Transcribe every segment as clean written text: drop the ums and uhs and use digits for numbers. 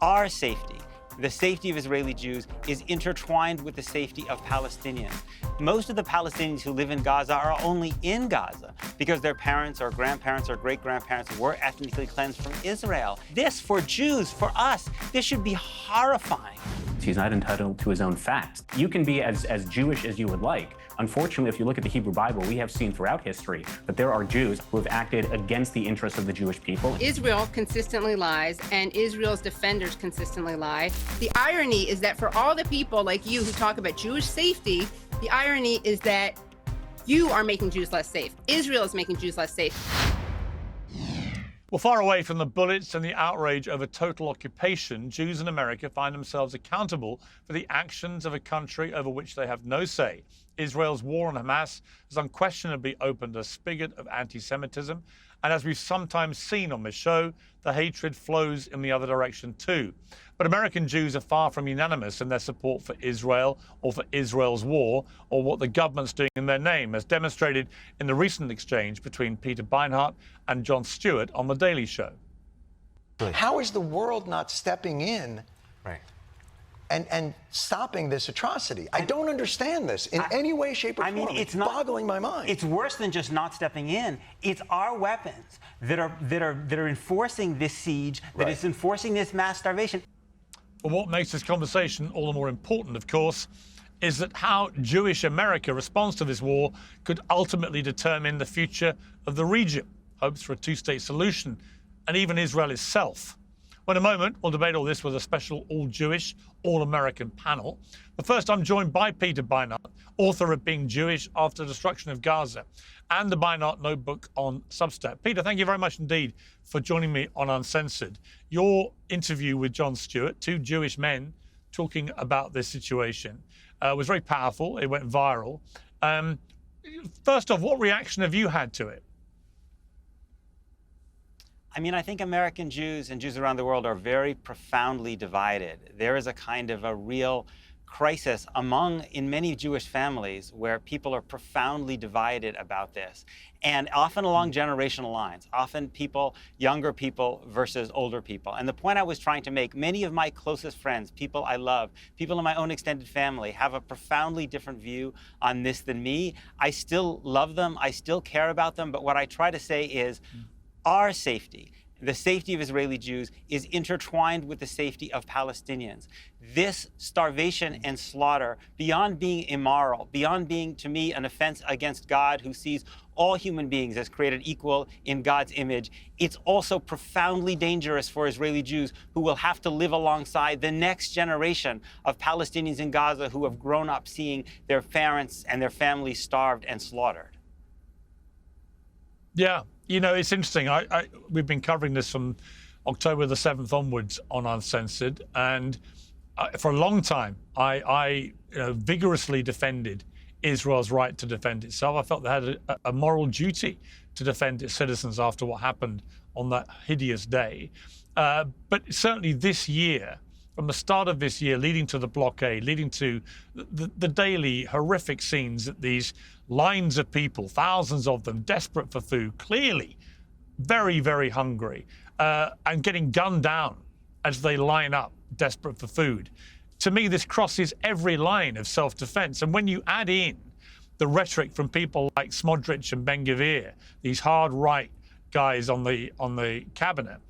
Our safety, the safety of Israeli Jews, is intertwined with the safety of Palestinians. Most of the Palestinians who live in Gaza are only in Gaza because their parents or grandparents or great-grandparents were ethnically cleansed from Israel. This, for Jews, for us, this should be horrifying. He's not entitled to his own facts. You can be as Jewish as you would like. Unfortunately, if you look at the Hebrew Bible, we have seen throughout history that there are Jews who have acted against the interests of the Jewish people. Israel consistently lies, and Israel's defenders consistently lie. The irony is that for all the people like you who talk about Jewish safety, the irony is that you are making Jews less safe. Israel is making Jews less safe. Well, far away from the bullets and the outrage over total occupation, Jews in America find themselves accountable for the actions of a country over which they have no say. Israel's war on Hamas has unquestionably opened a spigot of anti-Semitism, and as we've sometimes seen on this show, the hatred flows in the other direction too. But American Jews are far from unanimous in their support for Israel or for Israel's war or what the government's doing in their name, as demonstrated in the recent exchange between Peter Beinart and Jon Stewart on The Daily Show. How is the world not stepping in Right. and stopping this atrocity? I don't understand this in any way, shape, or form. It's boggling my mind. It's worse than just not stepping in. It's our weapons that are enforcing this siege, that is enforcing this mass starvation. Well, what makes this conversation all the more important, of course, is that how Jewish America responds to this war could ultimately determine the future of the region, hopes for a two-state solution, and even Israel itself. Well, in a moment, we'll debate all this with a special all-Jewish, all-American panel. But first, I'm joined by Peter Beinart, author of Being Jewish After the Destruction of Gaza, and the Beinart Notebook on Substack. Peter, thank you very much indeed for joining me on Uncensored. Your interview with Jon Stewart, two Jewish men talking about this situation, was very powerful. It went viral. First off, what reaction have you had to it? I mean, I think American Jews and Jews around the world are very profoundly divided. There is a kind of a real crisis in many Jewish families where people are profoundly divided about this, and often along generational lines, often younger people versus older people. And the point I was trying to make, many of my closest friends, people I love, people in my own extended family, have a profoundly different view on this than me. I still love them, I still care about them, but what I try to say is, our safety, the safety of Israeli Jews, is intertwined with the safety of Palestinians. This starvation and slaughter, beyond being immoral, beyond being, to me, an offense against God, who sees all human beings as created equal in God's image, it's also profoundly dangerous for Israeli Jews who will have to live alongside the next generation of Palestinians in Gaza who have grown up seeing their parents and their families starved and slaughtered. Yeah. You know, it's interesting. We've been covering this from October the 7th onwards on Uncensored, and for a long time, I vigorously defended Israel's right to defend itself. I felt they had a moral duty to defend its citizens after what happened on that hideous day. But certainly this year, from the start of this year, leading to the blockade, leading to the daily horrific scenes that these lines of people, thousands of them, desperate for food, clearly very, very hungry, and getting gunned down as they line up, desperate for food. To me, this crosses every line of self-defense. And when you add in the rhetoric from people like Smodrich and Ben-Gvir, these hard right guys on the cabinet,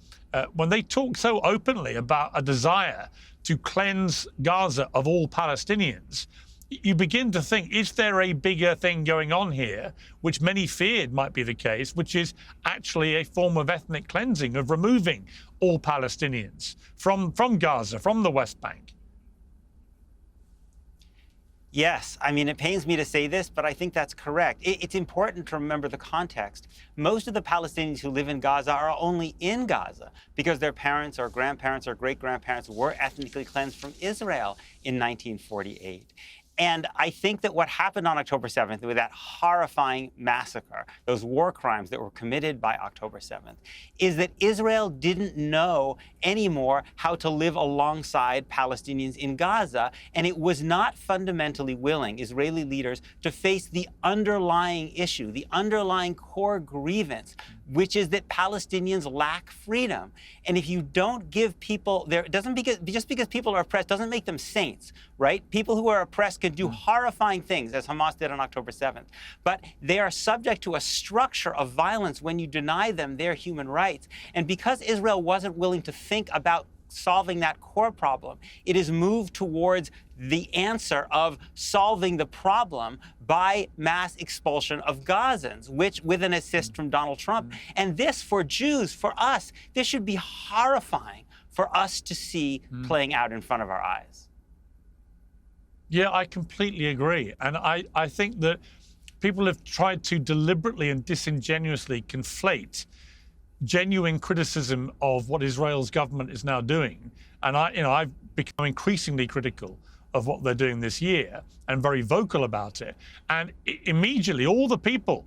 when they talk so openly about a desire to cleanse Gaza of all Palestinians, you begin to think, is there a bigger thing going on here, which many feared might be the case, which is actually a form of ethnic cleansing, of removing all Palestinians from Gaza, from the West Bank? Yes, I mean, it pains me to say this, but I think that's correct. It's important to remember the context. Most of the Palestinians who live in Gaza are only in Gaza because their parents or grandparents or great-grandparents were ethnically cleansed from Israel in 1948. And I think that what happened on October 7th with that horrifying massacre, those war crimes that were committed by October 7th, is that Israel didn't know anymore how to live alongside Palestinians in Gaza, and it was not fundamentally willing, Israeli leaders, to face the underlying issue, the underlying core grievance which is that Palestinians lack freedom. And if you don't give people just because people are oppressed doesn't make them saints, right? People who are oppressed can do horrifying things, as Hamas did on October 7th. But they are subject to a structure of violence when you deny them their human rights. And because Israel wasn't willing to think about solving that core problem, it has moved towards the answer of solving the problem by mass expulsion of Gazans, which with an assist from Donald Trump. And this, for Jews, for us, this should be horrifying for us to see playing out in front of our eyes. Yeah, I completely agree. And I think that people have tried to deliberately and disingenuously conflate genuine criticism of what Israel's government is now doing. And I've become increasingly critical of what they're doing this year and very vocal about it. And immediately all the people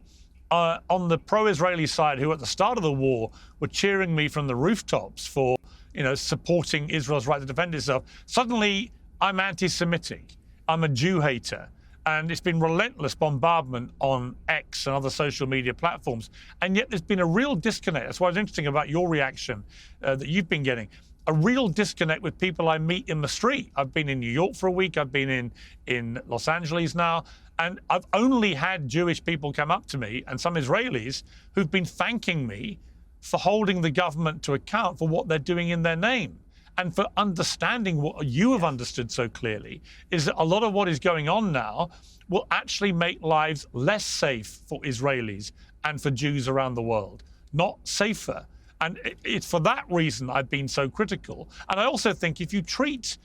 on the pro-Israeli side who at the start of the war were cheering me from the rooftops for, supporting Israel's right to defend itself, suddenly I'm anti-Semitic, I'm a Jew hater. And it's been relentless bombardment on X and other social media platforms. And yet there's been a real disconnect. That's why it's interesting about your reaction that you've been getting. A real disconnect with people I meet in the street. I've been in New York for a week. I've been in Los Angeles now. And I've only had Jewish people come up to me and some Israelis who've been thanking me for holding the government to account for what they're doing in their name. And for understanding what you have understood so clearly is that a lot of what is going on now will actually make lives less safe for Israelis and for Jews around the world, not safer. And it's for that reason I've been so critical. And I also think if you treat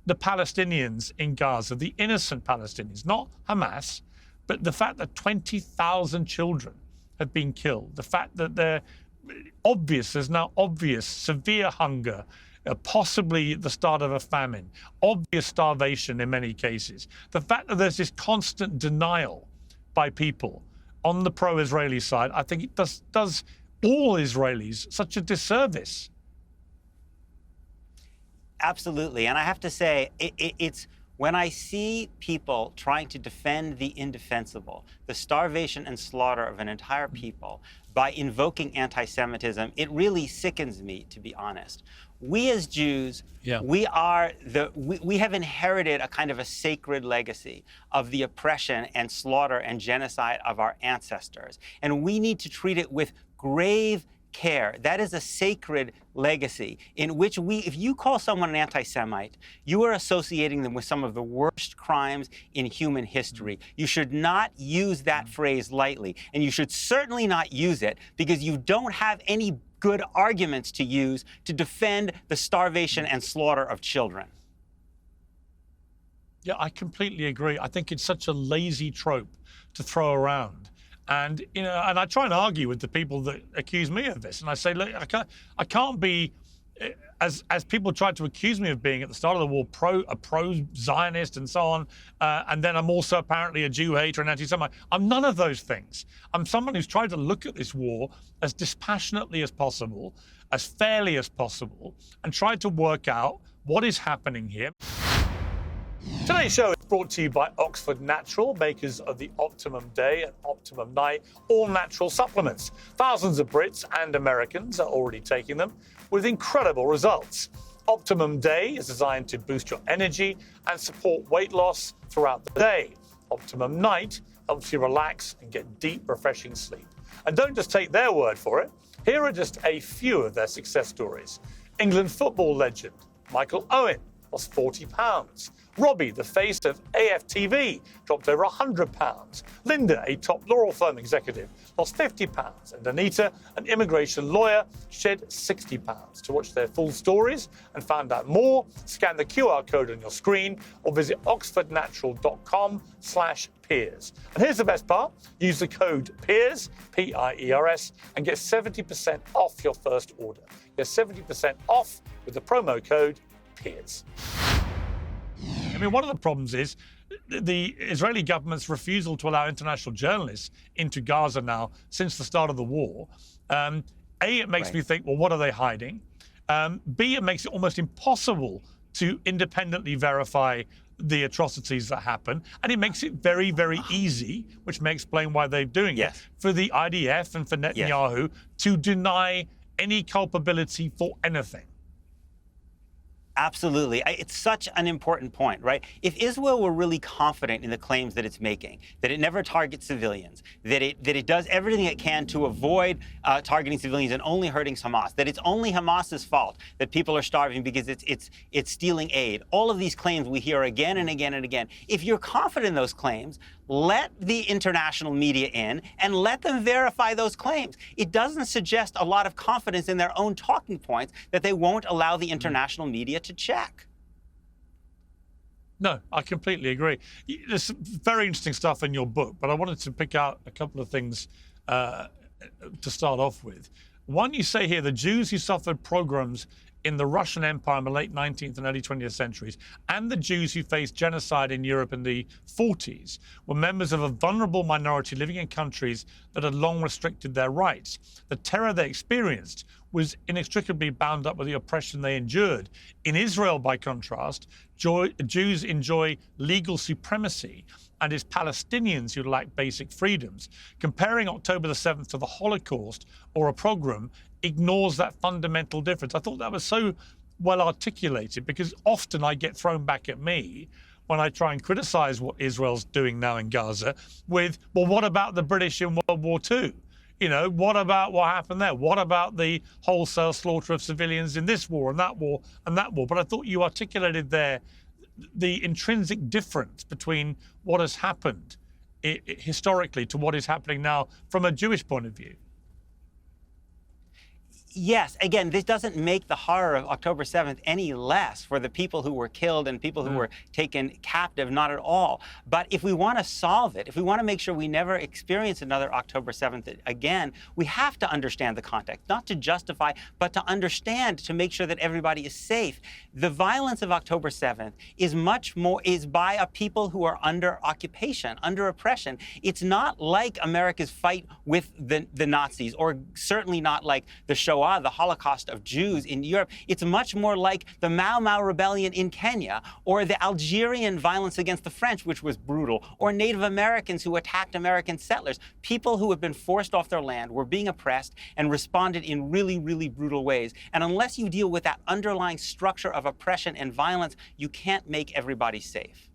the Palestinians in Gaza, the innocent Palestinians, not Hamas, but the fact that 20,000 children have been killed, the fact that there's now obvious severe hunger, possibly the start of a famine, obvious starvation in many cases. The fact that there's this constant denial by people on the pro-Israeli side, I think it does all Israelis such a disservice. Absolutely. And I have to say, it's when I see people trying to defend the indefensible, the starvation and slaughter of an entire people, by invoking anti-Semitism, it really sickens me, to be honest. We as Jews, we have inherited a kind of a sacred legacy of the oppression and slaughter and genocide of our ancestors. And we need to treat it with grave care. That is a sacred legacy in which if you call someone an anti-Semite, you are associating them with some of the worst crimes in human history. You should not use that phrase lightly, and you should certainly not use it because you don't have any good arguments to use to defend the starvation and slaughter of children. Yeah, I completely agree. I think it's such a lazy trope to throw around. And and I try and argue with the people that accuse me of this. And I say, look, I can't be, as people tried to accuse me of being at the start of the war, a pro-Zionist and so on. And then I'm also apparently a Jew hater and anti-Semite. I'm none of those things. I'm someone who's tried to look at this war as dispassionately as possible, as fairly as possible, and tried to work out what is happening here. Today's show is brought to you by Oxford Natural, makers of the Optimum Day and Optimum Night all-natural supplements. Thousands of Brits and Americans are already taking them with incredible results. Optimum Day is designed to boost your energy and support weight loss throughout the day. Optimum Night helps you relax and get deep, refreshing sleep. And don't just take their word for it. Here are just a few of their success stories. England football legend Michael Owen lost 40 pounds. Robbie, the face of AFTV, dropped over 100 pounds. Linda, a top law firm executive, lost 50 pounds. And Anita, an immigration lawyer, shed 60 pounds. To watch their full stories and find out more, scan the QR code on your screen or visit oxfordnatural.com/Piers. And here's the best part. Use the code Piers, P-I-E-R-S, and get 70% off your first order. Get 70% off with the promo code Piers. I mean, one of the problems is the Israeli government's refusal to allow international journalists into Gaza now since the start of the war. A, it makes me think, well, what are they hiding? B, it makes it almost impossible to independently verify the atrocities that happen, and it makes it very, very easy, which may explain why they're doing it, for the IDF and for Netanyahu to deny any culpability for anything. Absolutely. It's such an important point, right? If Israel were really confident in the claims that it's making, that it never targets civilians, that it does everything it can to avoid targeting civilians and only hurting Hamas, that it's only Hamas's fault that people are starving because it's stealing aid, all of these claims we hear again and again and again. If you're confident in those claims, let the international media in and let them verify those claims. It doesn't suggest a lot of confidence in their own talking points that they won't allow the international media to check. No, I completely agree. There's some very interesting stuff in your book, but I wanted to pick out a couple of things to start off with. One, you say here, the Jews who suffered pogroms in the Russian Empire in the late 19th and early 20th centuries, and the Jews who faced genocide in Europe in the 40s, were members of a vulnerable minority living in countries that had long restricted their rights. The terror they experienced was inextricably bound up with the oppression they endured. In Israel, by contrast, Jews enjoy legal supremacy, and it's Palestinians who lack basic freedoms. Comparing October the 7th to the Holocaust or a pogrom ignores that fundamental difference. I thought that was so well articulated, because often I get thrown back at me when I try and criticize what Israel's doing now in Gaza with, well, what about the British in World War II? You know, what about what happened there? What about the wholesale slaughter of civilians in this war and that war and that war? But I thought you articulated there the intrinsic difference between what has happened historically to what is happening now from a Jewish point of view. Yes, again, this doesn't make the horror of October 7th any less for the people who were killed and people who were taken captive, not at all. But if we want to solve it, if we want to make sure we never experience another October 7th again, we have to understand the context, not to justify, but to understand, to make sure that everybody is safe. The violence of October 7th is by a people who are under occupation, under oppression. It's not like America's fight with the Nazis, or certainly not like the Shoah, the Holocaust of Jews in Europe. It's much more like the Mau Mau rebellion in Kenya, or the Algerian violence against the French, which was brutal, or Native Americans who attacked American settlers. People who had been forced off their land were being oppressed and responded in really, really brutal ways. And unless you deal with that underlying structure of oppression and violence, you can't make everybody safe.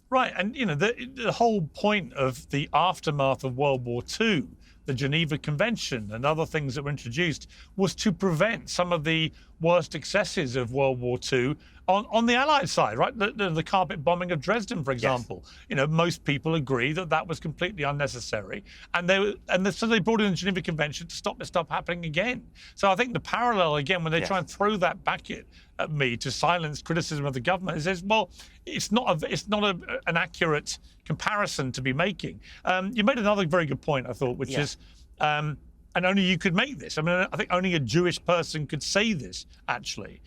Right, and you know, the whole point of the aftermath of World War II, the Geneva Convention and other things that were introduced, was to prevent some of the worst excesses of World War II on the Allied side, right? The carpet bombing of Dresden, for example. Yes. You know, most people agree that that was completely unnecessary, so they brought in the Geneva Convention to stop this stuff happening again. So I think the parallel again, when they try and throw that back at me to silence criticism of the government, it says, well, it's not an accurate comparison to be making. You made another very good point, I thought, which is, and only you could make this. I mean, I think only a Jewish person could say this, actually.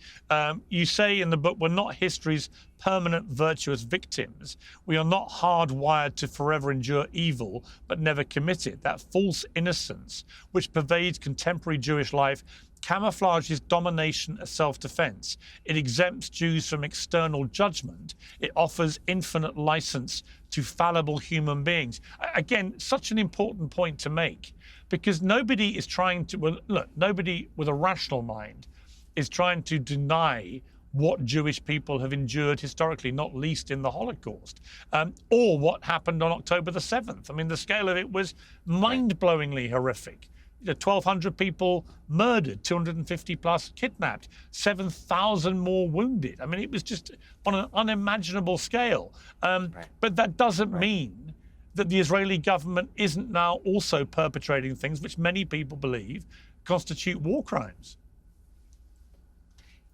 You say in the book, we're not history's permanent virtuous victims. We are not hardwired to forever endure evil, but never commit it. That false innocence which pervades contemporary Jewish life camouflages domination as self-defense. It exempts Jews from external judgment. It offers infinite license to fallible human beings. Again, such an important point to make, because nobody is trying to, well, look, nobody with a rational mind is trying to deny what Jewish people have endured historically, not least in the Holocaust, or what happened on October the 7th. I mean, the scale of it was mind-blowingly horrific. 1,200 people murdered, 250 plus kidnapped, 7,000 more wounded. I mean, it was just on an unimaginable scale. But that doesn't mean that the Israeli government isn't now also perpetrating things which many people believe constitute war crimes.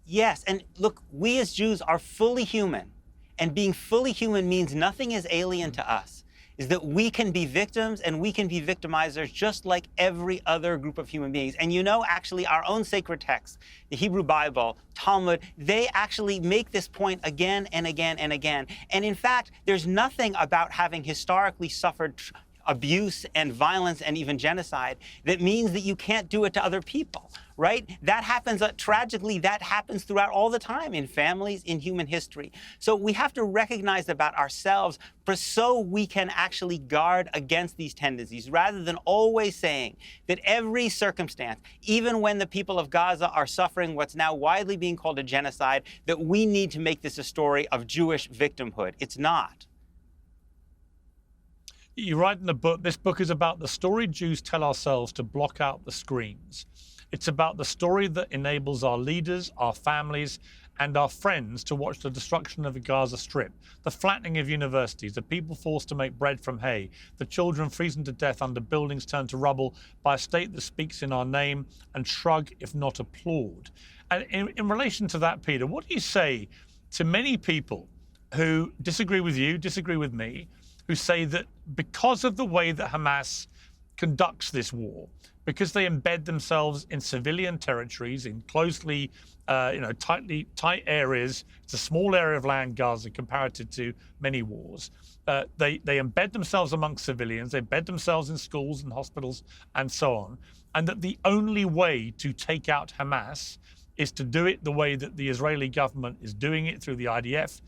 Yes, and look, we as Jews are fully human, and being fully human means nothing is alien to us. Is that we can be victims and we can be victimizers just like every other group of human beings. And you know, actually, our own sacred texts, the Hebrew Bible, Talmud, they actually make this point again and again and again. And in fact, there's nothing about having historically suffered abuse and violence and even genocide that means that you can't do it to other people, right? That happens, tragically, that happens throughout all the time in families, in human history. So we have to recognize about ourselves so we can actually guard against these tendencies, rather than always saying that every circumstance, even when the people of Gaza are suffering what's now widely being called a genocide, that we need to make this a story of Jewish victimhood. It's not. You write in the book, this book is about the story Jews tell ourselves to block out the screens. It's about the story that enables our leaders, our families, and our friends to watch the destruction of the Gaza Strip, the flattening of universities, the people forced to make bread from hay, the children freezing to death under buildings turned to rubble by a state that speaks in our name and shrug, if not applaud. And in relation to that, Peter, what do you say to many people who disagree with you, disagree with me, who say that because of the way that Hamas conducts this war, because they embed themselves in civilian territories, in closely, tight areas, it's a small area of land, Gaza, comparative to many wars. They embed themselves amongst civilians, they embed themselves in schools and hospitals and so on, and that the only way to take out Hamas is to do it the way that the Israeli government is doing it through the IDF,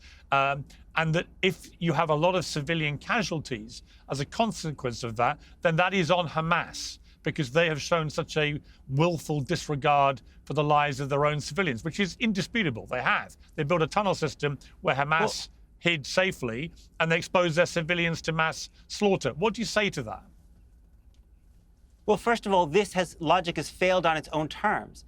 and that if you have a lot of civilian casualties as a consequence of that, then that is on Hamas, because they have shown such a willful disregard for the lives of their own civilians, which is indisputable. They have. They built a tunnel system where Hamas hid safely, and they exposed their civilians to mass slaughter. What do you say to that? Well, first of all, logic has failed on its own terms.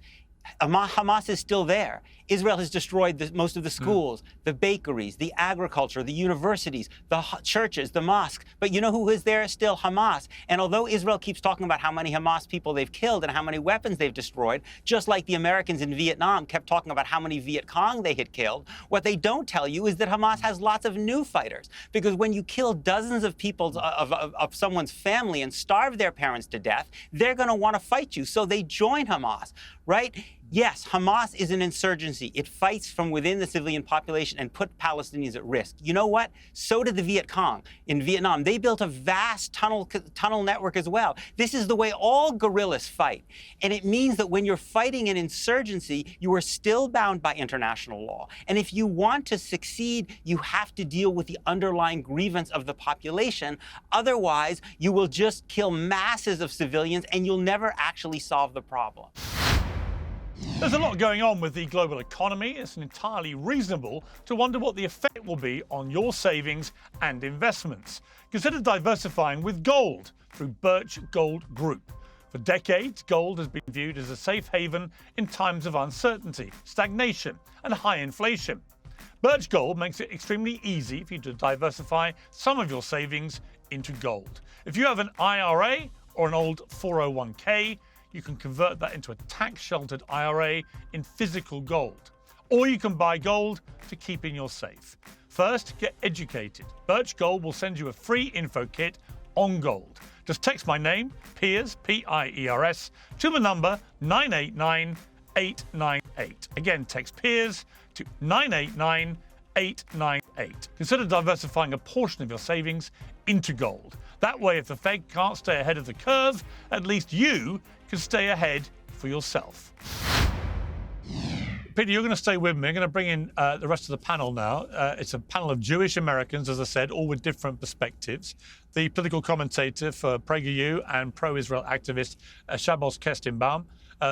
Hamas is still there. Israel has destroyed most of the schools, the bakeries, the agriculture, the universities, the churches, the mosques. But you know who is there still? Hamas. And although Israel keeps talking about how many Hamas people they've killed and how many weapons they've destroyed, just like the Americans in Vietnam kept talking about how many Viet Cong they had killed, what they don't tell you is that Hamas has lots of new fighters. Because when you kill dozens of people, of someone's family, and starve their parents to death, they're going to want to fight you. So they join Hamas, right? Yes, Hamas is an insurgency. It fights from within the civilian population and put Palestinians at risk. You know what? So did the Viet Cong in Vietnam. They built a vast tunnel network as well. This is the way all guerrillas fight. And it means that when you're fighting an insurgency, you are still bound by international law. And if you want to succeed, you have to deal with the underlying grievance of the population. Otherwise, you will just kill masses of civilians and you'll never actually solve the problem. There's a lot going on with the global economy. It's entirely reasonable to wonder what the effect will be on your savings and investments. Consider diversifying with gold through Birch Gold Group. For decades, gold has been viewed as a safe haven in times of uncertainty, stagnation, and high inflation. Birch Gold makes it extremely easy for you to diversify some of your savings into gold. If you have an IRA or an old 401k, you can convert that into a tax-sheltered IRA in physical gold. Or you can buy gold to keep in your safe. First, get educated. Birch Gold will send you a free info kit on gold. Just text my name, Piers, P-I-E-R-S, to the number 989898. Again, text Piers to 989898. Consider diversifying a portion of your savings into gold. That way, if the Fed can't stay ahead of the curve, at least you can stay ahead for yourself. Peter, you're going to stay with me. I'm going to bring in the rest of the panel now. It's a panel of Jewish Americans, as I said, all with different perspectives. The political commentator for PragerU and pro-Israel activist Shabbos Kestenbaum,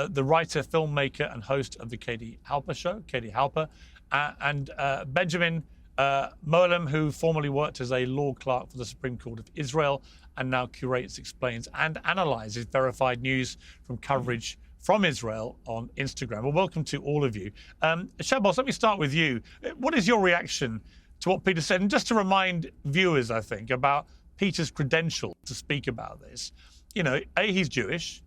the writer, filmmaker, and host of the Katie Halper Show, Katie Halper, and Benjamin Moalem, who formerly worked as a law clerk for the Supreme Court of Israel and now curates, explains, and analyzes verified news from coverage from Israel on Instagram. Well, welcome to all of you. Shabbos, let me start with you. What is your reaction to what Peter said? And just to remind viewers, I think, about Peter's credentials to speak about this. You know, A, he's Jewish.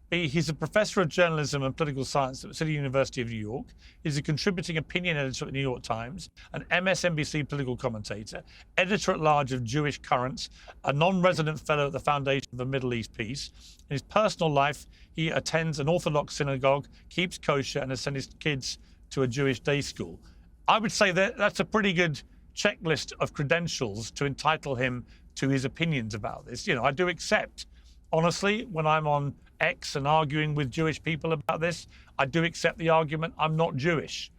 B, he's a professor of journalism and political science at the City University of New York. He's a contributing opinion editor at the New York Times, an MSNBC political commentator, editor-at-large of Jewish Currents, a non-resident fellow at the Foundation for Middle East Peace. In his personal life, he attends an Orthodox synagogue, keeps kosher, and has sent his kids to a Jewish day school. I would say that that's a pretty good checklist of credentials to entitle him to his opinions about this. I do accept, honestly, when I'm on X and arguing with Jewish people about this, I do accept the argument, I'm not Jewish.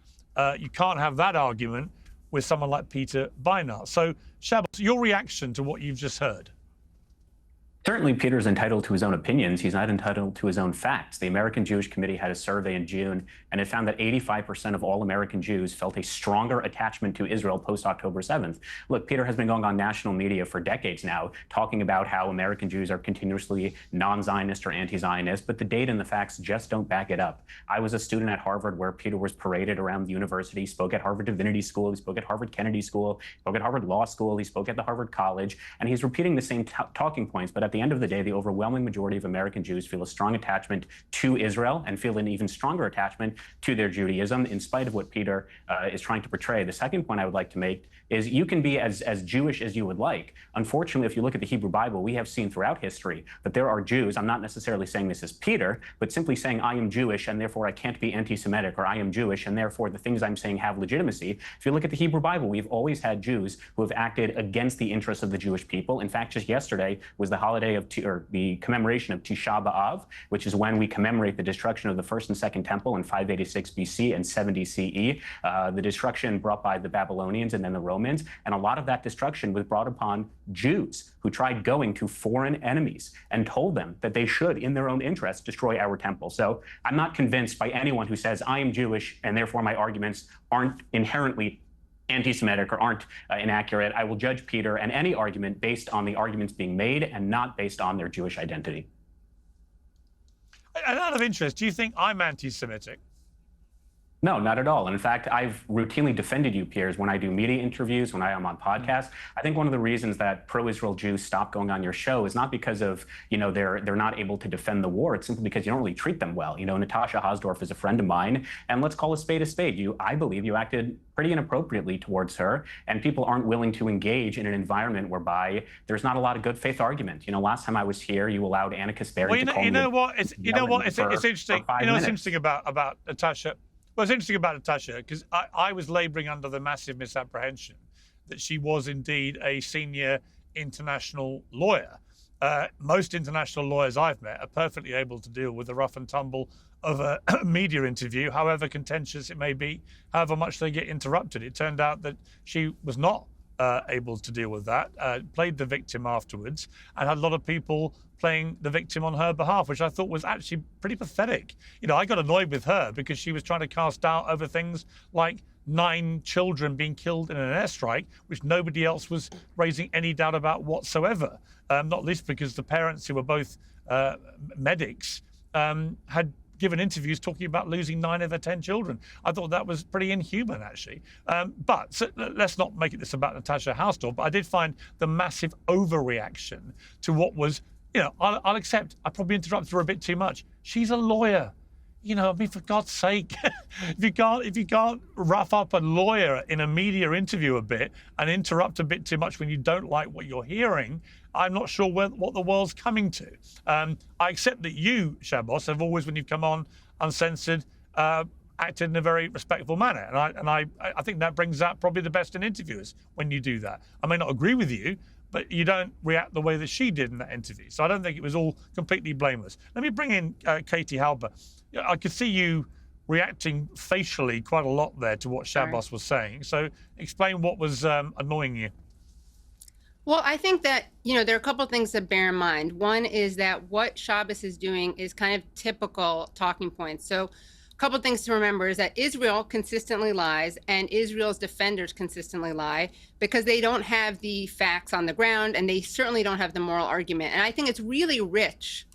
You can't have that argument with someone like Peter Beinart. So, Shabbos, your reaction to what you've just heard? Certainly, Peter's entitled to his own opinions. He's not entitled to his own facts. The American Jewish Committee had a survey in June, and it found that 85% of all American Jews felt a stronger attachment to Israel post-October 7th. Look, Peter has been going on national media for decades now, talking about how American Jews are continuously non-Zionist or anti-Zionist, but the data and the facts just don't back it up. I was a student at Harvard where Peter was paraded around the university, spoke at Harvard Divinity School, he spoke at Harvard Kennedy School, he spoke at Harvard Law School, he spoke at the Harvard College, and he's repeating the same talking points, but at the end of the day, the overwhelming majority of American Jews feel a strong attachment to Israel and feel an even stronger attachment to their Judaism, in spite of what Peter is trying to portray. The second point I would like to make is you can be as Jewish as you would like. Unfortunately, if you look at the Hebrew Bible, we have seen throughout history that there are Jews, I'm not necessarily saying this as Peter, but simply saying I am Jewish and therefore I can't be anti-Semitic, or I am Jewish and therefore the things I'm saying have legitimacy. If you look at the Hebrew Bible, we've always had Jews who have acted against the interests of the Jewish people. In fact, just yesterday was the holiday of the commemoration of Tisha B'Av, which is when we commemorate the destruction of the first and second temple in 586 BC and 70 CE, the destruction brought by the Babylonians and then the Romans. And a lot of that destruction was brought upon Jews who tried going to foreign enemies and told them that they should, in their own interest, destroy our temple. So I'm not convinced by anyone who says I am Jewish and therefore my arguments aren't inherently anti-Semitic or aren't inaccurate. I will judge Peter and any argument based on the arguments being made and not based on their Jewish identity. And out of interest, do you think I'm anti-Semitic? No, not at all. And in fact, I've routinely defended you, Piers, when I do media interviews, when I am on podcasts. I think one of the reasons that pro-Israel Jews stop going on your show is not because of, they're not able to defend the war. It's simply because you don't really treat them well. Natasha Hasdorf is a friend of mine, and let's call a spade a spade. I believe you acted pretty inappropriately towards her, and people aren't willing to engage in an environment whereby there's not a lot of good faith argument. Last time I was here, you allowed Anna Kasperi to call me. It's interesting. What's interesting about Natasha? Well, it's interesting about Natasha because I was laboring under the massive misapprehension that she was indeed a senior international lawyer. Most international lawyers I've met are perfectly able to deal with the rough and tumble of a media interview, however contentious it may be, however much they get interrupted. It turned out that she was not able to deal with that, played the victim afterwards, and had a lot of people playing the victim on her behalf, which I thought was actually pretty pathetic. I got annoyed with her because she was trying to cast doubt over things like 9 children being killed in an airstrike, which nobody else was raising any doubt about whatsoever, not least because the parents, who were both medics, had given interviews talking about losing 9 of their 10 children. I thought that was pretty inhuman, actually. But let's not make this about Natasha Hasdorf, but I did find the massive overreaction to what was, I'll accept, I probably interrupted her a bit too much. She's a lawyer. For God's sake, if you can't rough up a lawyer in a media interview a bit and interrupt a bit too much when you don't like what you're hearing, I'm not sure what the world's coming to. I accept that you, Shabbos, have always, when you've come on Uncensored, acted in a very respectful manner. And I think that brings out probably the best in interviewers when you do that. I may not agree with you, but you don't react the way that she did in that interview. So I don't think it was all completely blameless. Let me bring in Katie Halper. I could see you reacting facially quite a lot there to what Shabbos was saying. So explain what was annoying you. Well, I think that, there are a couple of things to bear in mind. One is that what Shabbos is doing is kind of typical talking points. So a couple of things to remember is that Israel consistently lies and Israel's defenders consistently lie because they don't have the facts on the ground and they certainly don't have the moral argument. And I think it's really rich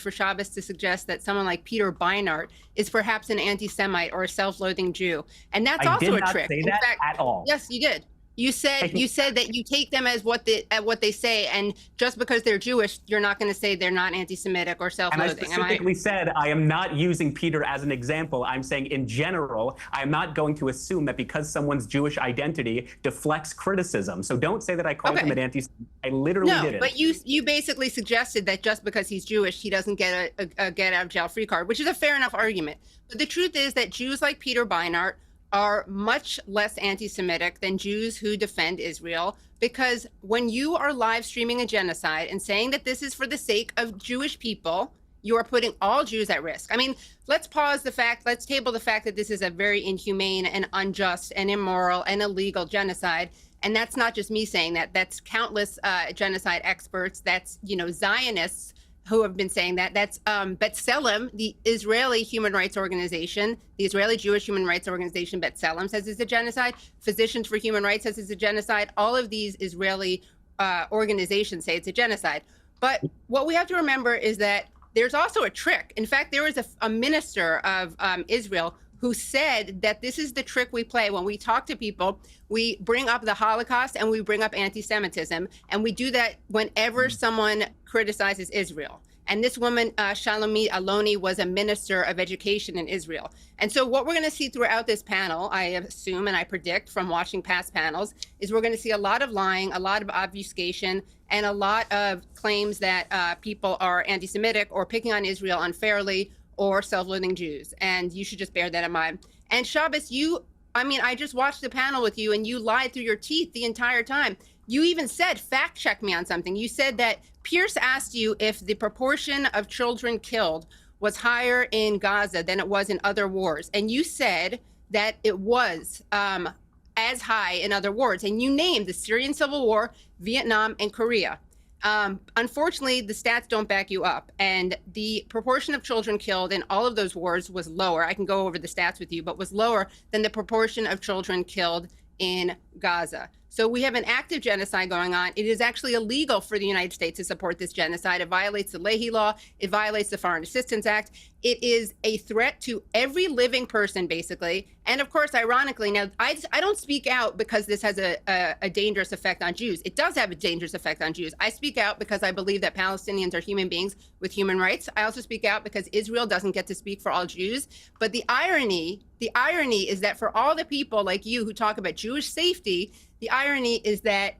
for Shabbos to suggest that someone like Peter Beinart is perhaps an anti-Semite or a self-loathing Jew. And that's also a trick. I did not say that at all. Yes, you did. You said that you take them as what they say, and just because they're Jewish, you're not going to say they're not anti-Semitic or self-loathing. And I specifically said I am not using Peter as an example. I'm saying in general, I'm not going to assume that because someone's Jewish identity deflects criticism. So don't say that I called him an anti-Semite. I literally didn't. No, but you basically suggested that just because he's Jewish, he doesn't get a get out of jail free card, which is a fair enough argument. But the truth is that Jews like Peter Beinart are much less anti-Semitic than Jews who defend Israel, because when you are live streaming a genocide and saying that this is for the sake of Jewish people, you are putting all Jews at risk. I mean, let's table the fact that this is a very inhumane and unjust and immoral and illegal genocide. And that's not just me saying that. That's countless genocide experts. That's, Zionists who have been saying that. That's B'Tselem, the Israeli human rights organization, the Israeli Jewish human rights organization, B'Tselem, says it's a genocide. Physicians for Human Rights says it's a genocide. All of these Israeli organizations say it's a genocide. But what we have to remember is that there's also a trick. In fact, there was a minister of Israel who said that this is the trick we play. When we talk to people, we bring up the Holocaust and we bring up anti-Semitism. And we do that whenever someone criticizes Israel. And this woman, Shalomit Aloni, was a minister of education in Israel. And so what we're going to see throughout this panel, I assume and I predict from watching past panels, is we're going to see a lot of lying, a lot of obfuscation, and a lot of claims that people are anti-Semitic or picking on Israel unfairly or self-loathing Jews. And you should just bear that in mind. And Shabbos, I just watched the panel with you and you lied through your teeth the entire time. You even said, fact check me on something. You said that Pierce asked you if the proportion of children killed was higher in Gaza than it was in other wars. And you said that it was as high in other wars. And you named the Syrian Civil War, Vietnam, and Korea. Unfortunately, the stats don't back you up. And the proportion of children killed in all of those wars was lower. I can go over the stats with you, but was lower than the proportion of children killed in Gaza. So we have an active genocide going on. It is actually illegal for the United States to support this genocide. It violates the Leahy Law. It violates the Foreign Assistance Act. It is a threat to every living person, basically. And of course, ironically, now I don't speak out because this has a dangerous effect on Jews. It does have a dangerous effect on Jews. I speak out because I believe that Palestinians are human beings with human rights. I also speak out because Israel doesn't get to speak for all Jews. But the irony is that for all the people like you who talk about Jewish safety, the irony is that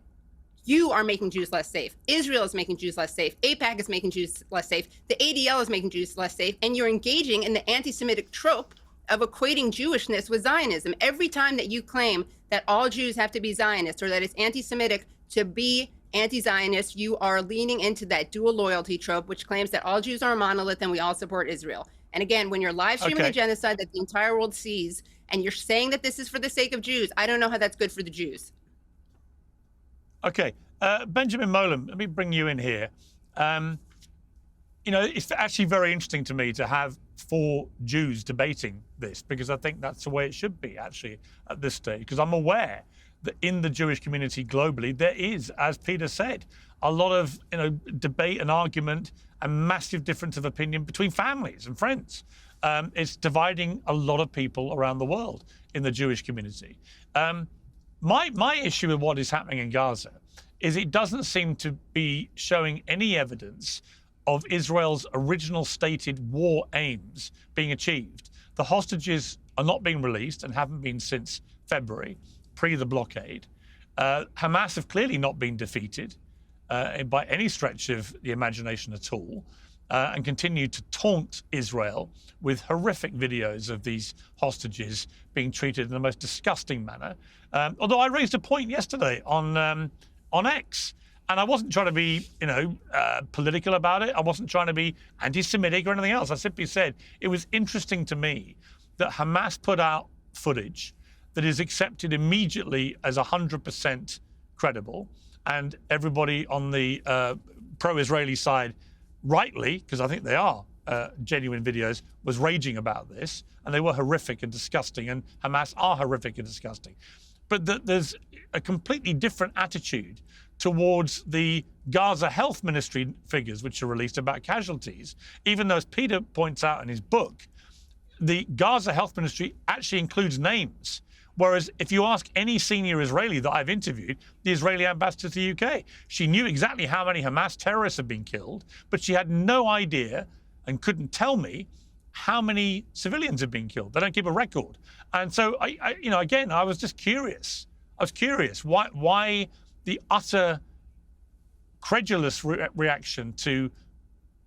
you are making Jews less safe. Israel is making Jews less safe. AIPAC is making Jews less safe. The ADL is making Jews less safe. And you're engaging in the anti-Semitic trope of equating Jewishness with Zionism. Every time that you claim that all Jews have to be Zionists or that it's anti-Semitic to be anti-Zionist, you are leaning into that dual loyalty trope, which claims that all Jews are a monolith and we all support Israel. And again, when you're live streaming a genocide that the entire world sees and you're saying that this is for the sake of Jews, I don't know how that's good for the Jews. Okay, Benjamin Moalem, let me bring you in here. It's actually very interesting to me to have 4 Jews debating this, because I think that's the way it should be, actually, at this stage, because I'm aware that in the Jewish community globally, there is, as Peter said, a lot of debate and argument and massive difference of opinion between families and friends. It's dividing a lot of people around the world in the Jewish community. My issue with what is happening in Gaza is it doesn't seem to be showing any evidence of Israel's original stated war aims being achieved. The hostages are not being released and haven't been since February, pre the blockade. Hamas have clearly not been defeated by any stretch of the imagination at all, and continue to taunt Israel with horrific videos of these hostages being treated in the most disgusting manner. Although I raised a point yesterday on X, and I wasn't trying to be, political about it. I wasn't trying to be anti-Semitic or anything else. I simply said it was interesting to me that Hamas put out footage that is accepted immediately as 100% credible, and everybody on the pro-Israeli side, rightly, because I think they are genuine videos, was raging about this, and they were horrific and disgusting, and Hamas are horrific and disgusting. But there's a completely different attitude towards the Gaza Health Ministry figures which are released about casualties, even though, as Peter points out in his book, the Gaza Health Ministry actually includes names. Whereas if you ask any senior Israeli that I've interviewed, the Israeli ambassador to the UK, she knew exactly how many Hamas terrorists had been killed, but she had no idea and couldn't tell me how many civilians had been killed. They don't keep a record. And so, I was just curious. I was curious why the utter credulous reaction to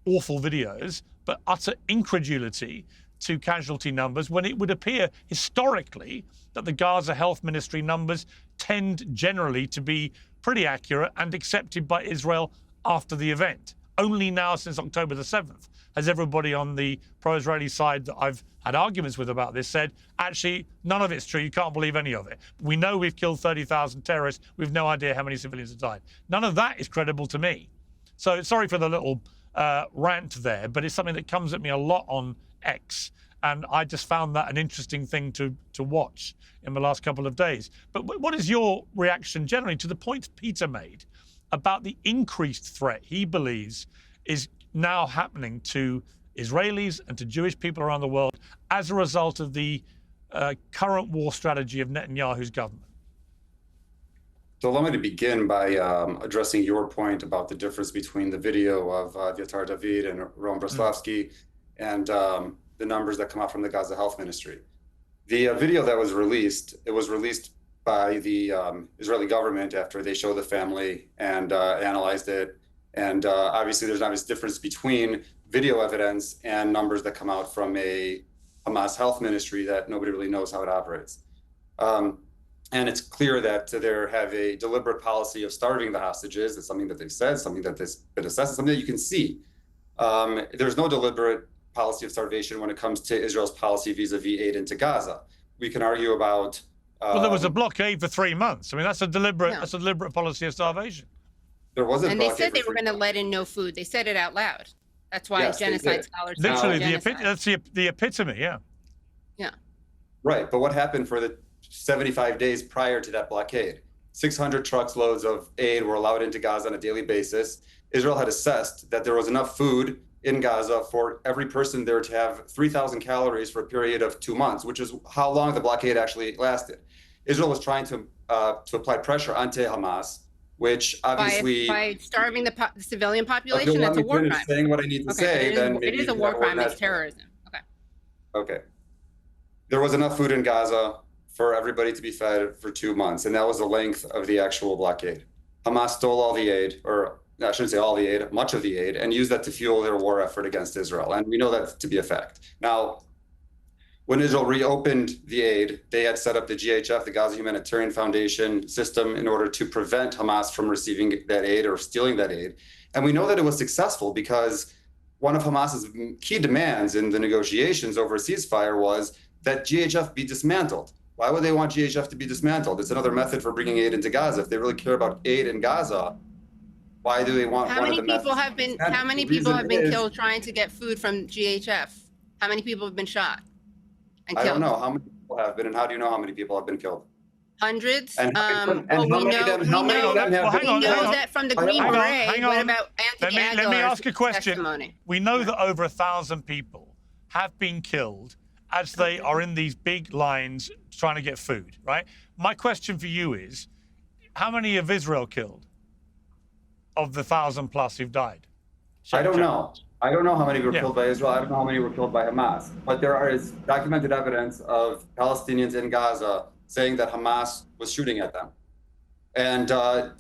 awful videos, but utter incredulity to casualty numbers when it would appear historically that the Gaza Health Ministry numbers tend generally to be pretty accurate and accepted by Israel after the event. Only now, since October the 7th, has everybody on the pro-Israeli side that I've had arguments with about this said, actually, none of it's true. You can't believe any of it. We know we've killed 30,000 terrorists. We've no idea how many civilians have died. None of that is credible to me. So sorry for the little rant there, but it's something that comes at me a lot on X. And I just found that an interesting thing to watch in the last couple of days. But what is your reaction generally to the point Peter made about the increased threat he believes is now happening to Israelis and to Jewish people around the world as a result of the current war strategy of Netanyahu's government? So allow me to begin by addressing your point about the difference between the video of Vyatar David and Ron Braslavsky and the numbers that come out from the Gaza Health Ministry. The video that was released, it was released by the Israeli government after they showed the family and analyzed it. And obviously there's an obvious difference between video evidence and numbers that come out from a Hamas health ministry that nobody really knows how it operates. And it's clear that they have a deliberate policy of starving the hostages. It's something that they've said, something that has been assessed, something that you can see. There's no deliberate policy of starvation when it comes to Israel's policy vis-a-vis aid into Gaza. We can argue about... well, there was a blockade for 3 months. I mean, that's a deliberate policy of starvation. There wasn't. And they said they were going to let in no food. They said it out loud. That's why genocide scholars. Literally, that's the epitome. Yeah. Yeah. Right, but what happened for the 75 days prior to that blockade? 600 truckloads of aid were allowed into Gaza on a daily basis. Israel had assessed that there was enough food in Gaza for every person there to have 3,000 calories for a period of 2 months, which is how long the blockade actually lasted. Israel was trying to apply pressure onto Hamas, which obviously by starving the civilian population. That's a war crime. Saying what I need to say, then it is a war crime. It's terrorism. Okay. Okay. There was enough food in Gaza for everybody to be fed for 2 months, and that was the length of the actual blockade. Hamas stole all the aid, or I shouldn't say all the aid, much of the aid, and used that to fuel their war effort against Israel. And we know that to be a fact. Now, when Israel reopened the aid, they had set up the GHF, the Gaza Humanitarian Foundation system, in order to prevent Hamas from receiving that aid or stealing that aid. And we know that it was successful because one of Hamas's key demands in the negotiations over a ceasefire was that GHF be dismantled. Why would they want GHF to be dismantled? It's another method for bringing aid into Gaza. If they really care about aid in Gaza, why do they want How many people have been killed trying to get food from GHF? How many people have been shot and killed? I don't know how many people have been, and how do you know how many people have been killed? Hundreds. We know that from the Green Beret. What about Let me ask a question. Testimony? We know that over 1,000 people have been killed as they are in these big lines trying to get food, right? My question for you is, how many have Israel killed of the 1,000 plus who've died? I don't know. I don't know how many were killed by Israel. I don't know how many were killed by Hamas. But there is documented evidence of Palestinians in Gaza saying that Hamas was shooting at them. And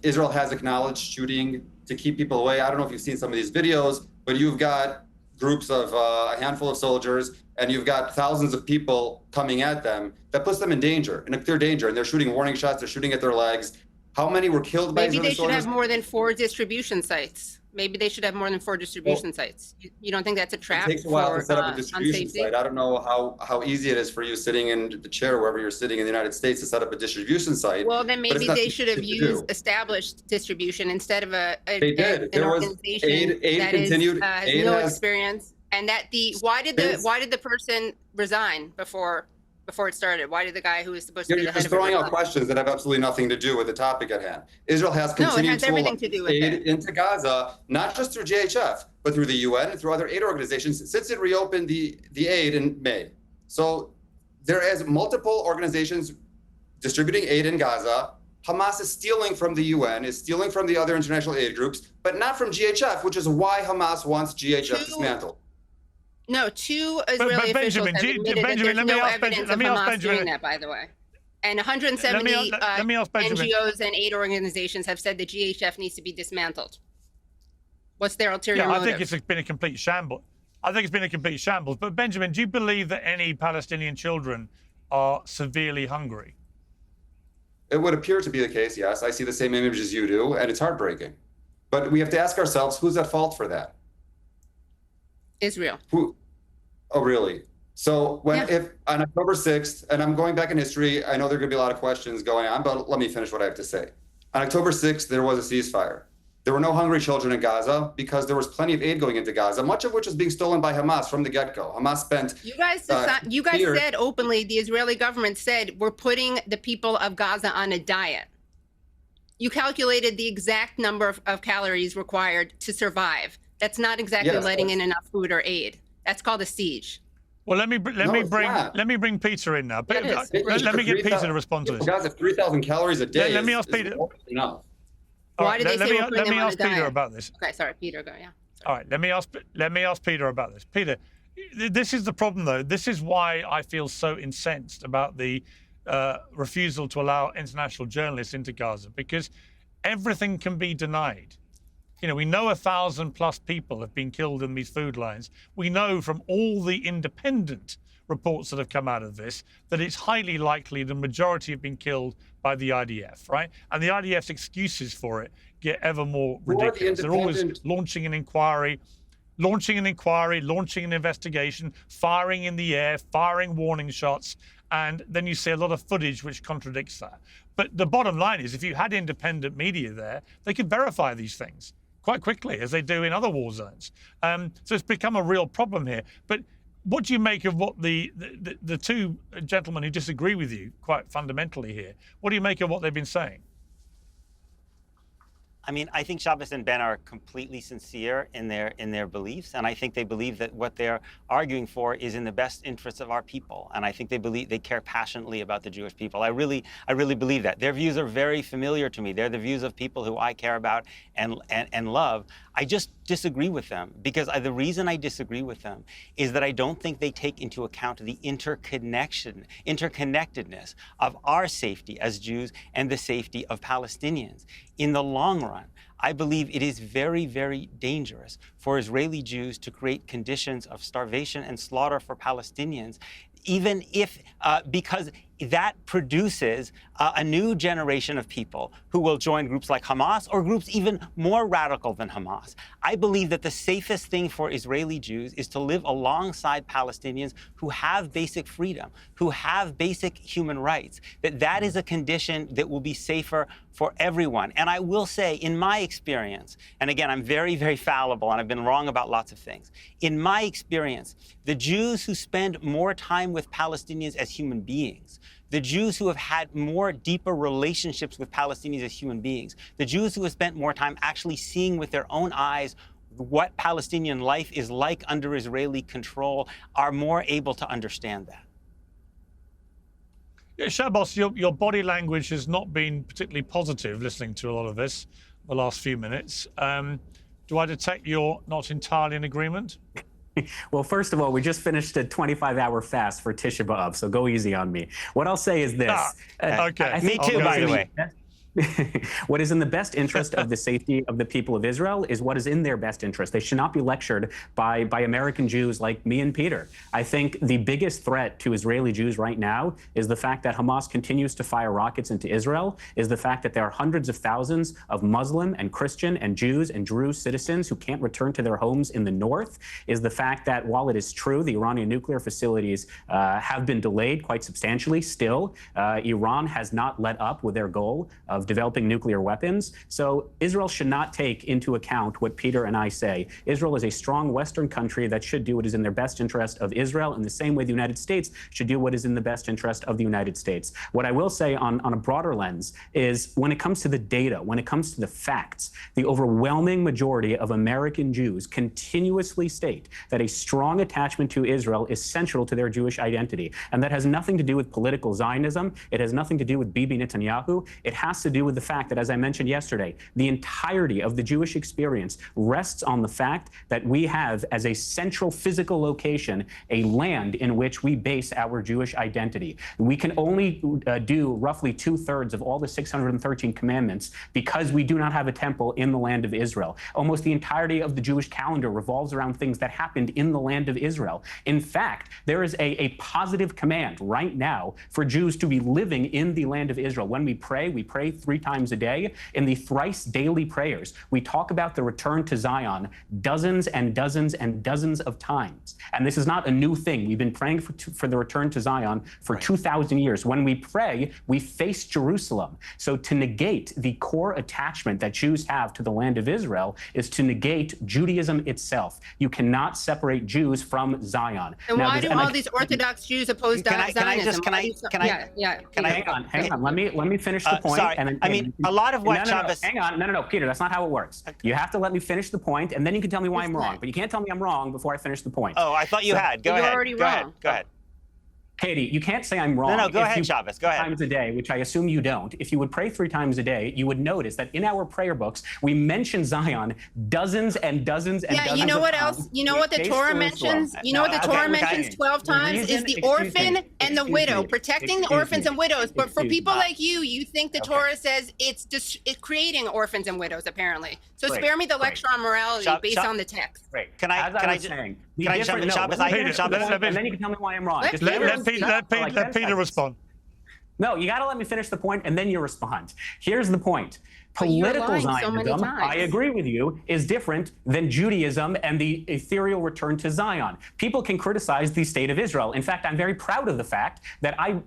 Israel has acknowledged shooting to keep people away. I don't know if you've seen some of these videos, but you've got groups of a handful of soldiers, and you've got thousands of people coming at them. That puts them in danger, in a clear danger, and they're shooting warning shots, they're shooting at their legs. How many were killed by Israeli soldiers? Maybe they should have more than 4 distribution sites. Maybe they should have more than 4 distribution sites. You don't think that's a trap? It takes a while to set up a distribution site. I don't know how easy it is for you sitting in the chair, wherever you're sitting in the United States, to set up a distribution site. Well, then maybe they should have used established distribution instead of an organization that has no experience. And that why did the person resign before it started? Why did the guy who was supposed to be the head of it You're just throwing out questions that have absolutely nothing to do with the topic at hand. Israel has continued to allow aid into Gaza, not just through GHF, but through the UN and through other aid organizations since it reopened the aid in May. So there is multiple organizations distributing aid in Gaza. Hamas is stealing from the UN, is stealing from the other international aid groups, but not from GHF, which is why Hamas wants GHF dismantled. No, 2 Israeli officials have admitted that there's no evidence of Hamas doing that, by the way. And 170 NGOs and aid organizations have said that GHF needs to be dismantled. What's their ulterior motive? I think it's been a complete shambles. I think it's been a complete shambles. But Benjamin, do you believe that any Palestinian children are severely hungry? It would appear to be the case, yes. I see the same image as you do, and it's heartbreaking. But we have to ask ourselves, who's at fault for that? Israel. Who? Oh, really? So if on October 6th, and I'm going back in history, I know there are going to be a lot of questions going on, but let me finish what I have to say. On October 6th, there was a ceasefire. There were no hungry children in Gaza because there was plenty of aid going into Gaza, much of which was being stolen by Hamas from the get-go. Hamas spent... You guys said openly, the Israeli government said, we're putting the people of Gaza on a diet. You calculated the exact number of calories required to survive. That's not exactly letting in enough food or aid. That's called a siege. Well, let me bring Peter in now. Let me get Peter to respond to this. Gaza, 3,000 calories a day. Let me ask Peter. Enough. Why did they say we're putting them on a diet? Let me ask Peter about this. Okay, sorry, Peter, go, yeah. All right, let me ask Peter about this. Peter, this is the problem, though. This is why I feel so incensed about the refusal to allow international journalists into Gaza, because everything can be denied. You know, we know 1,000+ people have been killed in these food lines. We know from all the independent reports that have come out of this that it's highly likely the majority have been killed by the IDF, right? And the IDF's excuses for it get ever more ridiculous. They're always launching an inquiry, launching an investigation, firing in the air, firing warning shots, and then you see a lot of footage which contradicts that. But the bottom line is, if you had independent media there, they could verify these things quite quickly, as they do in other war zones. So it's become a real problem here. But what do you make of what the two gentlemen who disagree with you quite fundamentally here, what do you make of what they've been saying? I mean, I think Shabbos and Ben are completely sincere in their beliefs, and I think they believe that what they're arguing for is in the best interests of our people, and I think they care passionately about the Jewish people. I really believe that. Their views are very familiar to me. They're the views of people who I care about and love. I just disagree with them because the reason I disagree with them is that I don't think they take into account the interconnectedness of our safety as Jews and the safety of Palestinians. In the long run, I believe it is very, very dangerous for Israeli Jews to create conditions of starvation and slaughter for Palestinians, even if, because that produces a new generation of people who will join groups like Hamas or groups even more radical than Hamas. I believe that the safest thing for Israeli Jews is to live alongside Palestinians who have basic freedom, who have basic human rights, that is a condition that will be safer for everyone. And I will say, in my experience, and again, I'm very, very fallible and I've been wrong about lots of things. In my experience, the Jews who spend more time with Palestinians as human beings, the Jews who have had more deeper relationships with Palestinians as human beings, the Jews who have spent more time actually seeing with their own eyes what Palestinian life is like under Israeli control, are more able to understand that. Yeah, Shabbos, your body language has not been particularly positive listening to a lot of this the last few minutes. Do I detect you're not entirely in agreement? Well, first of all, we just finished a 25-hour fast for Tisha B'Av, so go easy on me. What I'll say is this. Okay. Me too, by the way. What is in the best interest of the safety of the people of Israel is what is in their best interest. They should not be lectured by American Jews like me and Peter. I think the biggest threat to Israeli Jews right now is the fact that Hamas continues to fire rockets into Israel, is the fact that there are hundreds of thousands of Muslim and Christian and Jews and Druze citizens who can't return to their homes in the north, is the fact that while it is true the Iranian nuclear facilities have been delayed quite substantially, still Iran has not let up with their goal of developing nuclear weapons. So Israel should not take into account what Peter and I say. Israel is a strong Western country that should do what is in their best interest of Israel, in the same way the United States should do what is in the best interest of the United States. What I will say on a broader lens is when it comes to the data, when it comes to the facts, the overwhelming majority of American Jews continuously state that a strong attachment to Israel is central to their Jewish identity. And that has nothing to do with political Zionism. It has nothing to do with Bibi Netanyahu. It has to do do with the fact that, as I mentioned yesterday, the entirety of the Jewish experience rests on the fact that we have, as a central physical location, a land in which we base our Jewish identity. We can only do roughly 2/3 of all the 613 commandments because we do not have a temple in the land of Israel. Almost the entirety of the Jewish calendar revolves around things that happened in the land of Israel. In fact, there is a positive command right now for Jews to be living in the land of Israel. When we pray 3 times a day. In the thrice daily prayers, we talk about the return to Zion dozens and dozens and dozens of times. And this is not a new thing. We've been praying for the return to Zion for 2,000 years. When we pray, we face Jerusalem. So to negate the core attachment that Jews have to the land of Israel is to negate Judaism itself. You cannot separate Jews from Zion. And why do all these Orthodox Jews oppose Zionism? Hang on. Let me finish the point. Sorry. A lot of what Shabbos... Hang on. No, Peter, that's not how it works. You have to let me finish the point, and then you can tell me why I'm wrong. But you can't tell me I'm wrong before I finish the point. Oh, I thought you had. Go ahead. You're already wrong. Go ahead. Katie, you can't say I'm wrong. No, go ahead, Shabbos. Go ahead. 3 times a day, which I assume you don't. If you would pray 3 times a day, you would notice that in our prayer books, we mention Zion dozens and dozens and dozens of times. Yeah, you know what else? You know what the Torah mentions? You know what the Torah mentions 12 times is the orphan and the widow, protecting the orphans and widows. But for people like you, you think the Torah says it's creating orphans and widows, apparently. So spare me the lecture on morality based on the text. Right. Can I jump in, Shabbos? And then you can tell me why I'm wrong. Let Peter respond. No, you got to let me finish the point, and then you respond. Here's the point. Political Zionism, I agree with you, is different than Judaism and the ethereal return to Zion. People can criticize the state of Israel. In fact, I'm very proud of the fact that I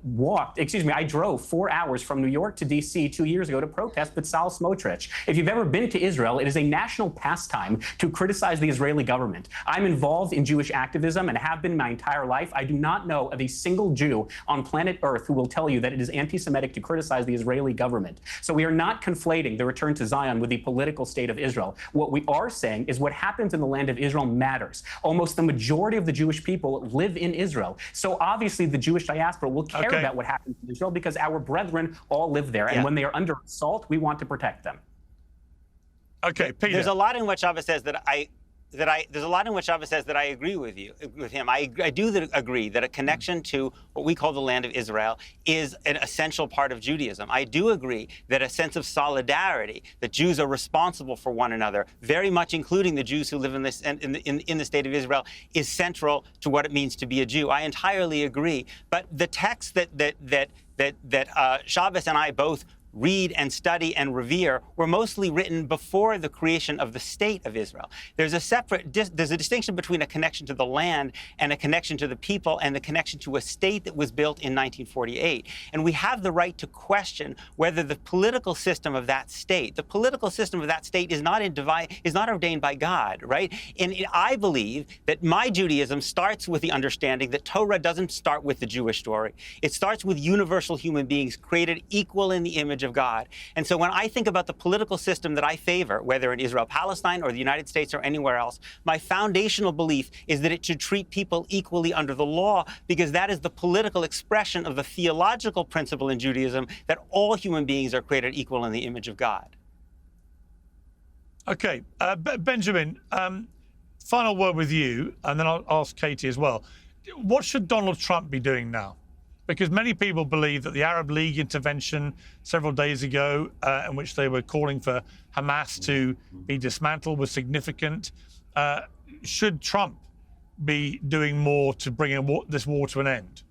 drove 4 hours from New York to D.C. 2 years ago to protest Bezalel Smotrich. If you've ever been to Israel, it is a national pastime to criticize the Israeli government. I'm involved in Jewish activism and have been my entire life. I do not know of a single Jew on planet Earth who will tell you that it is anti-Semitic to criticize the Israeli government. So we are not conflating the return to Zion with the political state of Israel. What we are saying is what happens in the land of Israel matters. Almost the majority of the Jewish people live in Israel. So obviously the Jewish diaspora will care about what happens in Israel because our brethren all live there. And when they are under assault, we want to protect them. Okay, Peter. There's a lot in what Shabbos says that I agree with him. I do agree that a connection to what we call the land of Israel is an essential part of Judaism. I do agree that a sense of solidarity, that Jews are responsible for one another, very much including the Jews who live in the state of Israel, is central to what it means to be a Jew. I entirely agree. But the text that Shabbos and I both read and study and revere were mostly written before the creation of the state of Israel. There's a distinction between a connection to the land and a connection to the people and the connection to a state that was built in 1948. And we have the right to question whether the political system of that state, is not ordained by God, right? And I believe that my Judaism starts with the understanding that Torah doesn't start with the Jewish story. It starts with universal human beings created equal in the image of God. And so when I think about the political system that I favor, whether in Israel, Palestine, or the United States, or anywhere else, my foundational belief is that it should treat people equally under the law, because that is the political expression of the theological principle in Judaism that all human beings are created equal in the image of God. Okay, Benjamin, final word with you, and then I'll ask Katie as well. What should Donald Trump be doing now? Because many people believe that the Arab League intervention several days ago, in which they were calling for Hamas to be dismantled, was significant. Should Trump be doing more to bring this war to an end?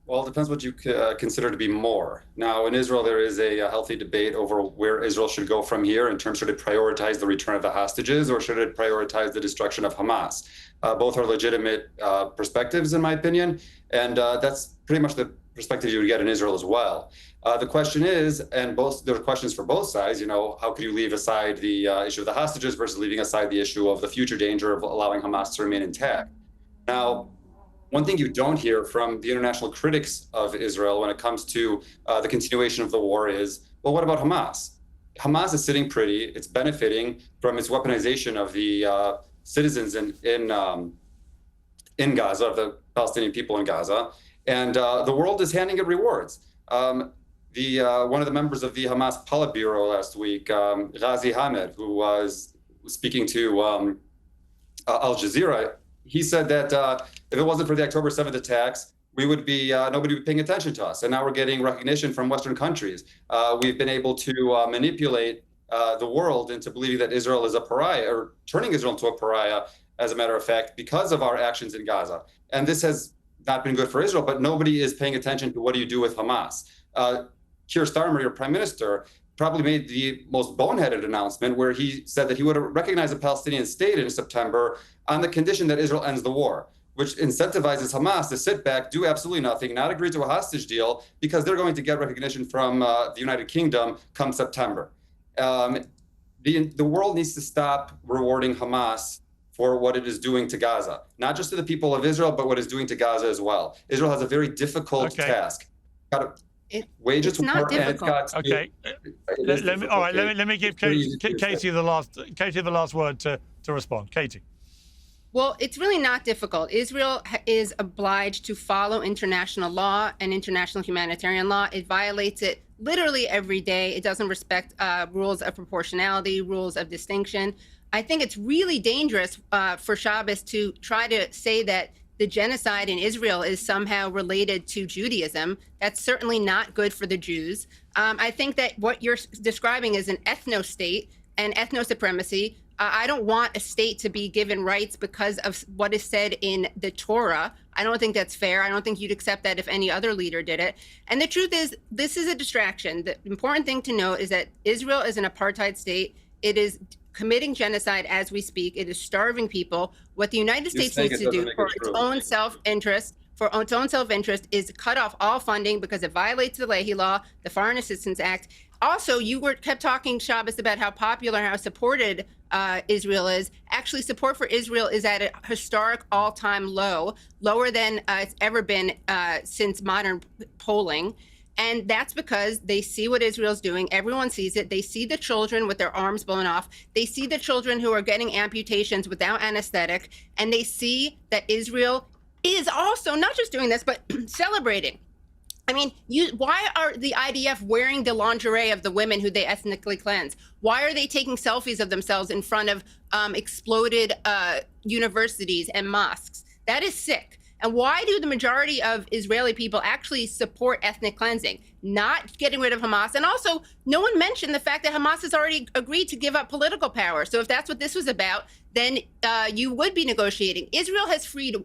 Well, it depends what you consider to be more. Now, in Israel, there is a healthy debate over where Israel should go from here in terms of, should it prioritize the return of the hostages or should it prioritize the destruction of Hamas? Both are legitimate perspectives, in my opinion, and that's pretty much the perspective you would get in Israel as well. The question is, and there are questions for both sides, how could you leave aside the issue of the hostages versus leaving aside the issue of the future danger of allowing Hamas to remain intact? Now, one thing you don't hear from the international critics of Israel when it comes to the continuation of the war is, well, what about Hamas? Hamas is sitting pretty. It's benefiting from its weaponization of the citizens in Gaza, of the Palestinian people in Gaza, and the world is handing it rewards. one of the members of the Hamas Politburo last week, Ghazi Hamed, who was speaking to Al Jazeera, he said that if it wasn't for the October 7th attacks, we would be nobody would be paying attention to us. And now we're getting recognition from Western countries. We've been able to manipulate the world into believing that Israel is a pariah, or turning Israel into a pariah, as a matter of fact, because of our actions in Gaza. And this has not been good for Israel, but nobody is paying attention to what do you do with Hamas. Keir Starmer, your prime minister, probably made the most boneheaded announcement where he said that he would recognize a Palestinian state in September on the condition that Israel ends the war, which incentivizes Hamas to sit back, do absolutely nothing, not agree to a hostage deal, because they're going to get recognition from the United Kingdom come September. The world needs to stop rewarding Hamas for what it is doing to Gaza, not just to the people of Israel, but what it's doing to Gaza as well. Israel has a very difficult task. Wage its war, and it's got to, let me give Katie the last word to respond. Katie. Well, it's really not difficult. Israel is obliged to follow international law and international humanitarian law. It violates it literally every day. It doesn't respect rules of proportionality, rules of distinction. I think it's really dangerous for Shabbos to try to say that the genocide in Israel is somehow related to Judaism. That's certainly not good for the Jews. I think that what you're describing is an ethno-state and ethno-supremacy. I don't want a state to be given rights because of what is said in the Torah. I don't think that's fair. I don't think you'd accept that if any other leader did it. And the truth is, this is a distraction. The important thing to note is that Israel is an apartheid state. It is committing genocide as we speak. It is starving people. What the United States needs to do for its own self-interest, is cut off all funding because it violates the Leahy Law, the Foreign Assistance Act. Also, you kept talking, Shabbos, about how popular, how supported Israel is. Actually, support for Israel is at a historic all-time low, lower than it's ever been since modern polling. And that's because they see what Israel's doing. Everyone sees it. They see the children with their arms blown off. They see the children who are getting amputations without anesthetic. And they see that Israel is also not just doing this, but celebrating. I mean, why are the IDF wearing the lingerie of the women who they ethnically cleanse? Why are they taking selfies of themselves in front of exploded universities and mosques? That is sick. And why do the majority of Israeli people actually support ethnic cleansing, not getting rid of Hamas? And also, no one mentioned the fact that Hamas has already agreed to give up political power. So if that's what this was about, then you would be negotiating. Israel has freed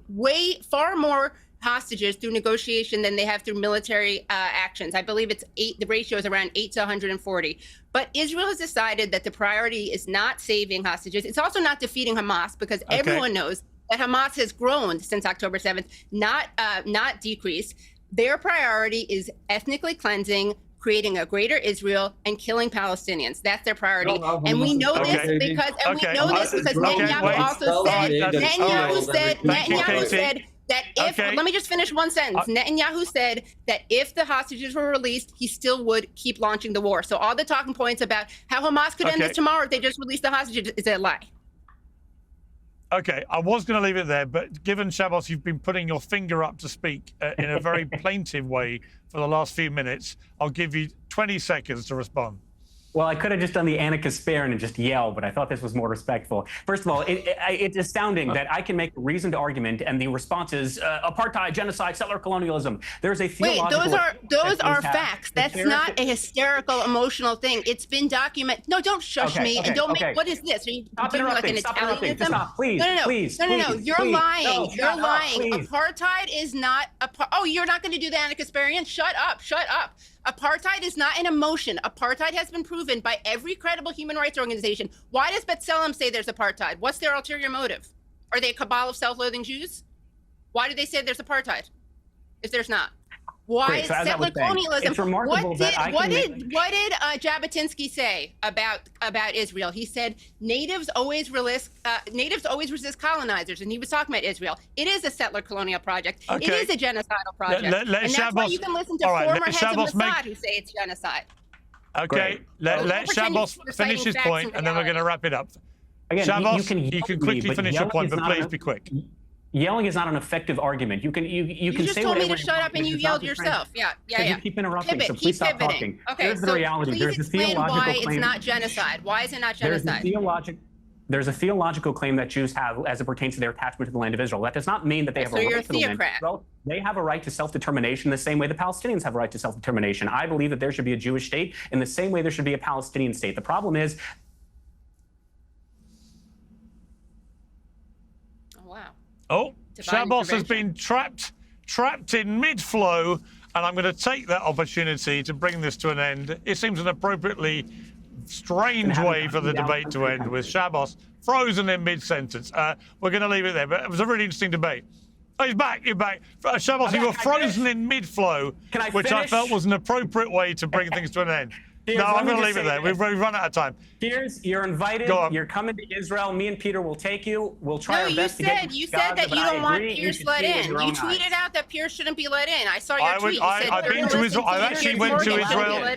far more hostages through negotiation than they have through military actions. I believe the ratio is around 8 to 140. But Israel has decided that the priority is not saving hostages. It's also not defeating Hamas, because everyone knows that Hamas has grown since October 7th, not decreased. Their priority is ethnically cleansing, creating a greater Israel, and killing Palestinians. That's their priority. And we know this because Netanyahu also said, Netanyahu said that if, let me just finish one sentence. Netanyahu said that if the hostages were released, he still would keep launching the war. So all the talking points about how Hamas could end this tomorrow if they just released the hostages is a lie. Okay, I was going to leave it there, but given, Shabbos, you've been putting your finger up to speak in a very plaintive way for the last few minutes, I'll give you 20 seconds to respond. Well, I could have just done the Anna Kasparian and just yell, but I thought this was more respectful. First of all, it's astounding that I can make a reasoned argument and the response is apartheid, genocide, settler colonialism. There's a theological... Wait, those are facts. That's not a hysterical, emotional thing. It's been documented. No, don't shush me and don't make... What is this? Are you doing like an Italianism? Stop, please. No. You're lying. You're lying. Apartheid is not... Oh, you're not going to do the Anna Kasparian? Shut up. Apartheid is not an emotion. Apartheid has been proven by every credible human rights organization. Why does B'Tselem say there's apartheid? What's their ulterior motive? Are they a cabal of self-loathing Jews? Why do they say there's apartheid if there's not? Why is settler colonialism? It's remarkable what did Jabotinsky say about Israel? He said natives always resist colonizers, and he was talking about Israel. It is a settler colonial project. It is a genocidal project, and that's why you can listen to former heads of Mossad who say it's genocide. Okay, let Shabbos finish his point, and then we're going to wrap it up. Again, Shabbos, you can quickly finish your point, but please be quick. Yelling is not an effective argument. You can just say told me whatever to shut up and you yelled yourself. Yeah. You keep interrupting, so please stop talking. Okay, Here's the reality. Please There's a explain theological why claim. it's not genocide. Why is it not genocide? There's a theological claim that Jews have as it pertains to their attachment to the land of Israel. That does not mean that they have a right to the land of Israel. They have a right to self-determination the same way the Palestinians have a right to self-determination. I believe that there should be a Jewish state in the same way there should be a Palestinian state. The problem is... Oh, wow. Oh, Shabbos has been trapped in mid-flow, and I'm going to take that opportunity to bring this to an end. It seems an appropriately strange way for the debate to end, with Shabbos frozen in mid-sentence. We're going to leave it there, but it was a really interesting debate. Oh, you're back. Shabbos, you were frozen in mid-flow, which I felt was an appropriate way to bring things to an end. Piers, no, I'm going to leave it there. We've run out of time. Piers, you're invited. You're coming to Israel. Me and Peter will take you. We'll try our best to get you. You said that you don't want Piers let in. You tweeted out that Piers shouldn't be let in. I saw your tweet. I've been to Israel. I actually went to Israel.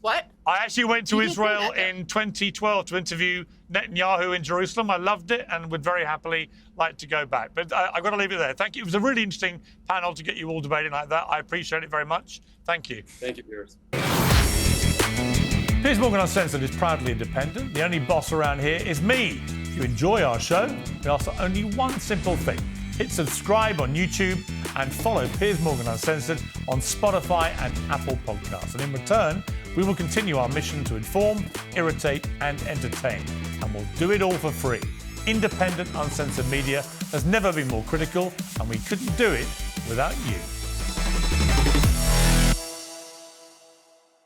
What? I actually went to Israel in 2012 to interview Netanyahu in Jerusalem. I loved it and would very happily like to go back. But I've got to leave it there. Thank you. It was a really interesting panel to get you all debating like that. I appreciate it very much. Thank you. Thank you, Piers. Piers Morgan Uncensored is proudly independent. The only boss around here is me. If you enjoy our show, we ask for only one simple thing. Hit subscribe on YouTube and follow Piers Morgan Uncensored on Spotify and Apple Podcasts. And in return, we will continue our mission to inform, irritate and entertain. And we'll do it all for free. Independent, uncensored media has never been more critical, and we couldn't do it without you.